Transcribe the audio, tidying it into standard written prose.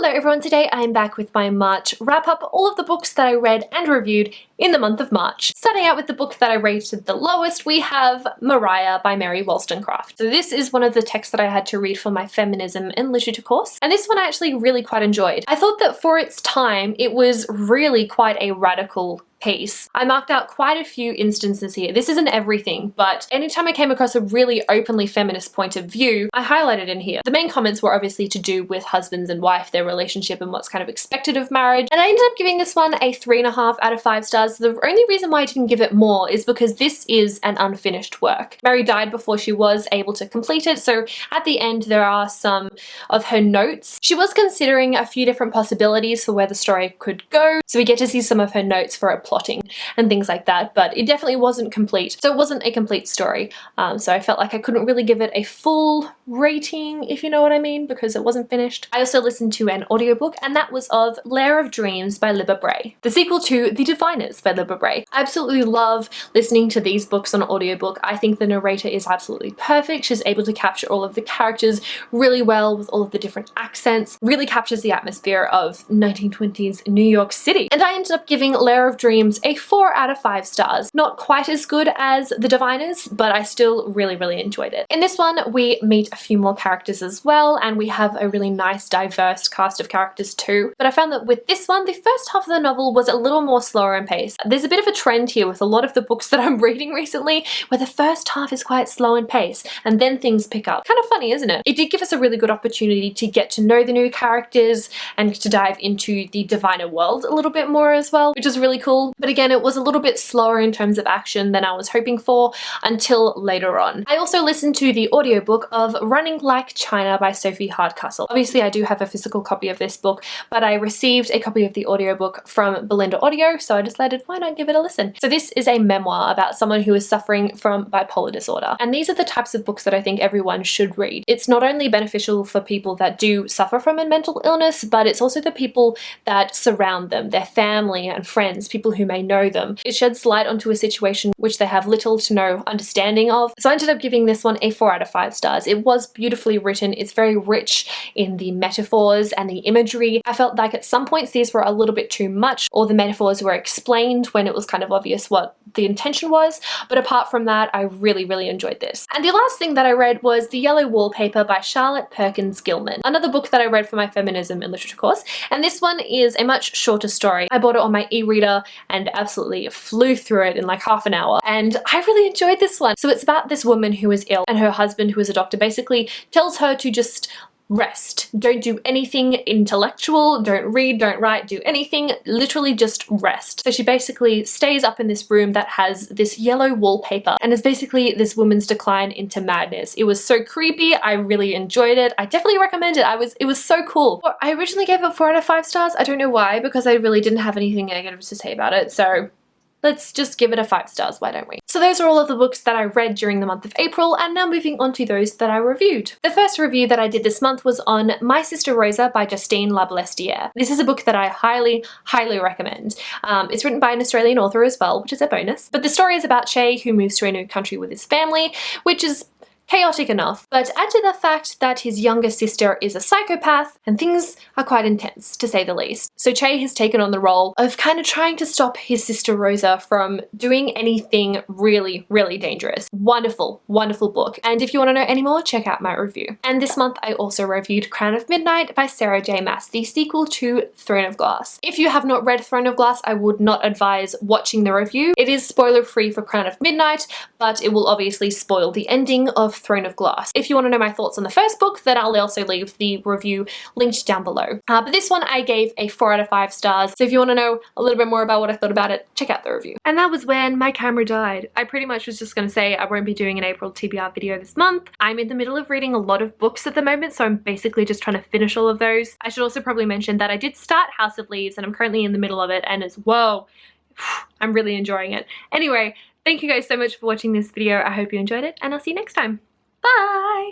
Hello everyone, today I am back with my March wrap up, all of the books that I read and reviewed in the month of March. Starting out with the book that I rated the lowest, we have Mariah by Mary Wollstonecraft. So this is one of the texts that I had to read for my feminism and literature course, and this one I actually really quite enjoyed. I thought that for its time it was really quite a radical piece. I marked out quite a few instances here. This isn't everything, but anytime I came across a really openly feminist point of view, I highlighted in here. The main comments were obviously to do with husbands and wife, their relationship and what's kind of expected of marriage, and I ended up giving this one a 3.5 out of 5 stars. The only reason why I didn't give it more is because this is an unfinished work. Mary died before she was able to complete it, so at the end there are some of her notes. She was considering a few different possibilities for where the story could go, so we get to see some of her notes for plotting and things like that, but it definitely wasn't complete. So it wasn't a complete story. So I felt like I couldn't really give it a full rating, if you know what I mean, because it wasn't finished. I also listened to an audiobook, and that was of Lair of Dreams by Libba Bray, the sequel to The Diviners by Libba Bray. I absolutely love listening to these books on audiobook. I think the narrator is absolutely perfect. She's able to capture all of the characters really well with all of the different accents, really captures the atmosphere of 1920s New York City. And I ended up giving Lair of Dreams a 4 out of 5 stars. Not quite as good as The Diviners, but I still really enjoyed it. In this one, we meet a few more characters as well, and we have a really nice diverse cast of characters too. But I found that with this one, the first half of the novel was a little more slower in pace. There's a bit of a trend here with a lot of the books that I'm reading recently, where the first half is quite slow in pace, and then things pick up. Kind of funny, isn't it? It did give us a really good opportunity to get to know the new characters and to dive into the Diviner world a little bit more as well, which is really cool. But again, it was a little bit slower in terms of action than I was hoping for until later on. I also listened to the audiobook of Running Like China by Sophie Hardcastle. Obviously, I do have a physical copy of this book, but I received a copy of the audiobook from Belinda Audio, so I decided why not give it a listen. So this is a memoir about someone who is suffering from bipolar disorder, and these are the types of books that I think everyone should read. It's not only beneficial for people that do suffer from a mental illness, but it's also the people that surround them, their family and friends, people who may know them. It sheds light onto a situation which they have little to no understanding of. So I ended up giving this one a 4 out of 5 stars. It was beautifully written. It's very rich in the metaphors and the imagery. I felt like at some points these were a little bit too much, or the metaphors were explained when it was kind of obvious what the intention was. But apart from that, I really enjoyed this. And the last thing that I read was The Yellow Wallpaper by Charlotte Perkins Gilman, another book that I read for my feminism and literature course. And this one is a much shorter story. I bought it on my e-reader and absolutely flew through it in like half an hour, and I really enjoyed this one. So it's about this woman who is ill, and her husband, who is a doctor, basically tells her to just rest. Don't do anything intellectual, don't read, don't write, do anything, literally just rest. So she basically stays up in this room that has this yellow wallpaper, and is basically this woman's decline into madness. It was so creepy. I really enjoyed it. I definitely recommend it. It was so cool. I originally gave it 4 out of 5 stars. I don't know why, because I really didn't have anything negative to say about it, so let's just give it a 5 stars, why don't we? So those are all of the books that I read during the month of April, and now moving on to those that I reviewed. The first review that I did this month was on My Sister Rosa by Justine Labalestiere. This is a book that I highly recommend. It's written by an Australian author as well, which is a bonus. But the story is about Che, who moves to a new country with his family, which is chaotic enough, but add to the fact that his younger sister is a psychopath, and things are quite intense, to say the least. So Che has taken on the role of kind of trying to stop his sister Rosa from doing anything really dangerous. Wonderful book. And if you want to know any more, check out my review. And this month I also reviewed Crown of Midnight by Sarah J Maas, the sequel to Throne of Glass. If you have not read Throne of Glass, I would not advise watching the review. It is spoiler free for Crown of Midnight, but it will obviously spoil the ending of Throne of Glass. If you want to know my thoughts on the first book, then I'll also leave the review linked down below. But this one I gave a 4 out of 5 stars, so if you want to know a little bit more about what I thought about it, check out the review. And that was when my camera died. I pretty much was just going to say I won't be doing an April TBR video this month. I'm in the middle of reading a lot of books at the moment, so I'm basically just trying to finish all of those. I should also probably mention that I did start House of Leaves, and I'm currently in the middle of it, and it's whoa, I'm really enjoying it. Anyway, thank you guys so much for watching this video. I hope you enjoyed it, and I'll see you next time. Bye!